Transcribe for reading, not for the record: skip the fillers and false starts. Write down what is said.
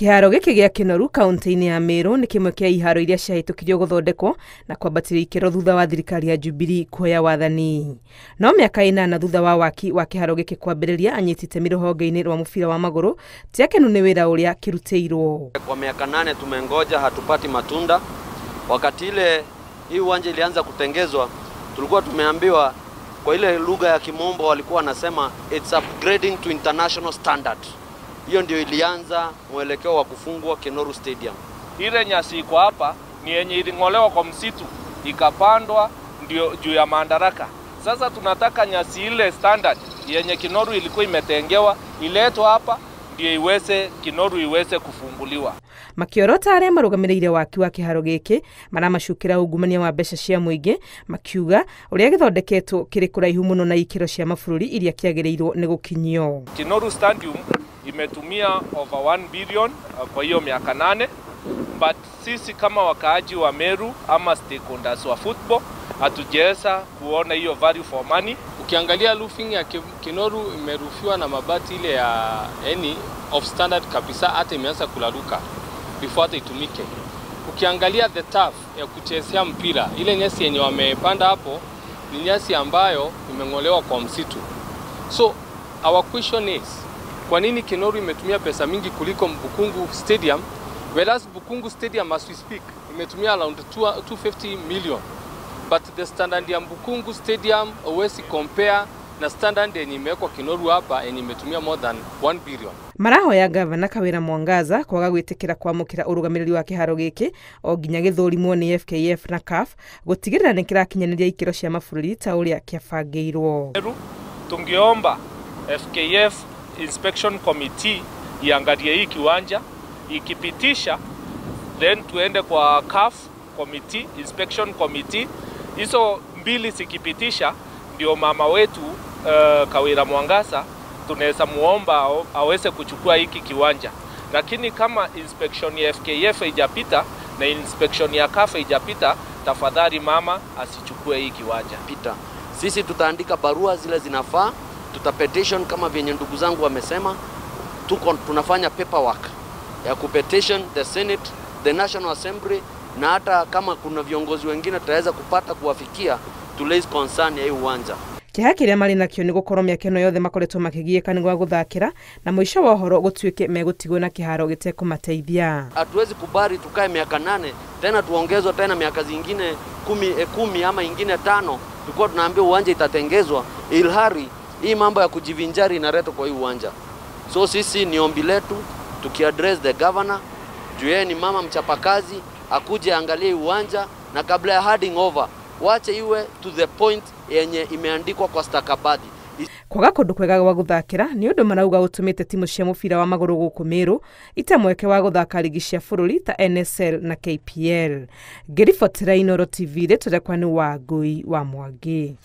Kĩharo gĩkĩ gĩa Kinoru kaunti-inĩ ya Meru nĩ kĩmwe kĩa iharo iria ciahĩtũkirio gũthondekwo na kwambatĩria ikĩro thutha wa thirikari ya Jubilee kuoya wathani. No mĩaka 8 thutha wa waaki wa kĩharo gĩkĩ kwambĩrĩria, anyiti itemi rũhonge-inĩ rwa mũbira wa magũrũ ti akenu nĩ wĩra ũrĩa kĩrutĩirwo. Kwa miaka 8 tumengoja, hatupati matunda. Wakati ile hii uwanja ilianza kutengezwa, tulikuwa tumeambiwa kwa ile lugha ya kimombo walikuwa wanasema it's upgrading to international standard. Hiyo ndio ilianza mwelekeo wa kufungwa Kinoru Stadium. Ile nyasi iko hapa ni yenye iling'olewa kwa msitu ikapandwa ndio juu ya madaraka. Sasa tunataka nyasi ile standard yenye Kinoru ilikuwa imetengewa iletwe hapa ndio iweze Kinoru iweze kufunguliwa. Makiorota arĩa marũgamĩrĩire waki wa kĩharo gĩkĩ maramacukĩra ungumania wa mbeca cia mũingĩ, makiuga ũrĩa gĩthondeketwo kĩrĩ kũraihu mũno na ikĩro cia mabũrũri iria kĩagĩrĩirwo nĩ gũkinyio. Kinoru Stadium imetumia over 1 billion kwa hiyo miaka 8, but sisi kama wakaaji wa Meru ama stakeholders wa football hatujaweza kuona hiyo value for money. Ukiangalia roofing ya Kinoru imerufiwa na mabati ile ya of standard kabisa, hata imeanza kularuka before hata itumike. Ukiangalia the turf ya kuchezea mpira, ile nyasi yenye wamepanda hapo ni nyasi ambayo imeng'olewa kwa msitu. So our question is, kwa nini Kinoru imetumia pesa mingi kuliko Bukungu Stadium, whereas Bukungu Stadium as we speak imetumia around 250 million, but the standard ya Bukungu Stadium huwezi compare na standard yenye imewekwa Kinoru hapa yenye imetumia more than 1 billion. Marahoya gavana Kawĩra Mwangaza kwaga gwĩtĩkĩra kwamũkĩra ũrũgamĩrĩri wa kĩharo gĩkĩ o nginya gĩthũrimwo nĩ FKF na CAF gũtigĩrĩra nĩ kĩrakinyanĩria ikĩro cia mabũrũri ta ũrĩa kĩabangĩirwo. Tungeomba FKF Inspection Committee iangalie hii kiwanja, ikipitisha then tuende kwa CAF Committee, Inspection Committee. Hizo mbili sikipitisha ndio mama wetu Kawĩra Mwangaza tunaweza muomba aweze kuchukua hiki kiwanja. Lakini kama inspection ya FKF haijapita na inspection ya CAF haijapita, tafadhali mama asichukue hii kiwanja. Sisi tutaandika barua zile zinafaa, tutapetition kama vyenye ndugu zangu wamesema, tunafanya paperwork ya kupetition the Senate, the National Assembly, na hata kama kuna viongozi wengine tutaweza kupata kuwafikia to raise concern ya hii uwanja. Kĩharo kĩrĩa marĩ nakĩo nĩ gũkorwo mĩaka ĩno yothe makoretwo makĩgiĩka nĩ gwa gũthakĩra na mũico wa ũhoro gũtuĩke megũtigwo na kĩharo gĩtekũmateithia. Hatuwezi kubali tukae miaka 8 tena tuongezwe tena miaka zingine 10 ama ingine 5 tulikuwa tunaambia uwanja itatengezwa, ilhari hii mambo ya kujivinjari inaletwa kwa hii uwanja. So sisi ni ombi letu tukiaddress the governor, juu yeye ni mama mchapakazi, akuje angalie uwanja na kabla ya handing over wache iwe to the point yenye imeandikwa kwa stakabadhi. Kwaga kũndũ kwega gwa gũthakĩra nĩ ũndũ marauga ũtũmĩte timu cia mũbira wa magũrũ gũkũ Meru ite mweke wa gũthaka ligi cia bũrũri ta NSL na KPL. Ngĩribotera Inooro TV, rĩtũrekwa nĩ Wangui wa Mwangi.